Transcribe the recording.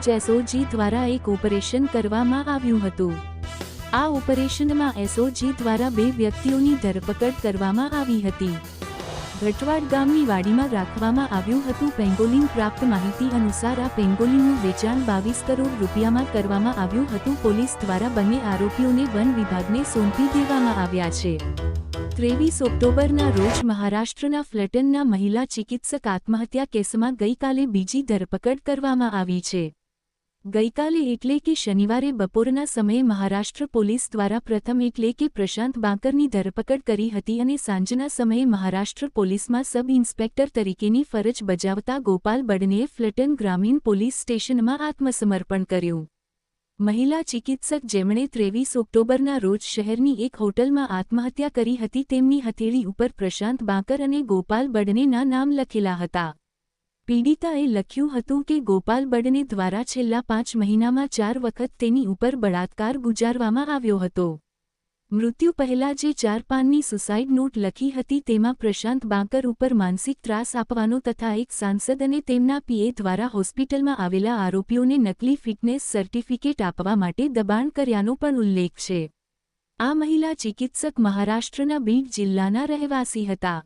રોજ એસઓજી દ્વારા એક ઓપરેશન કરવામાં આવ્યું હતું। આ ઓપરેશનમાં એસઓજી દ્વારા 2 વ્યક્તિઓની ધરપકડ કરવામાં આવી હતી। ઘટવાડ ગામની વાડીમાં રાખવામાં આવ્યું હતું પેંગોલિન। પ્રાપ્ત માહિતી અનુસાર આ પેંગોલિનનું વેચાણ 22 કરોડ રૂપિયામાં કરવામાં આવ્યું હતું। પોલીસ દ્વારા બંને આરોપીઓને વન વિભાગને સોંપી દેવામાં આવ્યા છે। 23 ઓક્ટોબરના રોજ મહારાષ્ટ્રના ફ્લટનના મહિલા ચિકિત્સક આત્મહત્યા કેસમાં ગઈકાલે બીજી ધરપકડ કરવામાં આવી છે। ગઈકાલે એટલે કે શનિવારે બપોરના સમયે મહારાષ્ટ્ર પોલીસ દ્વારા પ્રથમ એટલે કે પ્રશાંત બાંકરની ધરપકડ કરી હતી અને સાંજના સમયે મહારાષ્ટ્ર પોલીસમાં સબ ઇન્સ્પેક્ટર તરીકેની ફરજ બજાવતા ગોપાલ બડનેએ ફ્લટન ગ્રામીણ પોલીસ સ્ટેશનમાં આત્મસમર્પણ કર્યું। મહિલા ચિકિત્સક જેમણે 23 ઓક્ટોબરના રોજ શહેરની એક હોટલમાં આત્મહત્યા કરી હતી તેમની હથેળી ઉપર પ્રશાંત બાંકર અને ગોપાલ બડનેના નામ લખેલા હતા। પીડિતાએ લખ્યું હતું કે ગોપાલ બડને દ્વારા છેલ્લા 5 મહિનામાં 4 વખત તેની ઉપર બળાત્કાર ગુજારવામાં આવ્યો હતો। મૃત્યુ પહેલાં જે 4 પાનની સુસાઇડ નોટ લખી હતી તેમાં પ્રશાંત બાંકર ઉપર માનસિક ત્રાસ આપવાનો તથા એક સાંસદ અને તેમના પીએ દ્વારા હોસ્પિટલમાં આવેલા આરોપીઓને નકલી ફિટનેસ સર્ટિફિકેટ આપવા માટે દબાણ કર્યાનો પણ ઉલ્લેખ છે। આ મહિલા ચિકિત્સક મહારાષ્ટ્રના બીડ જિલ્લાના રહેવાસી હતા।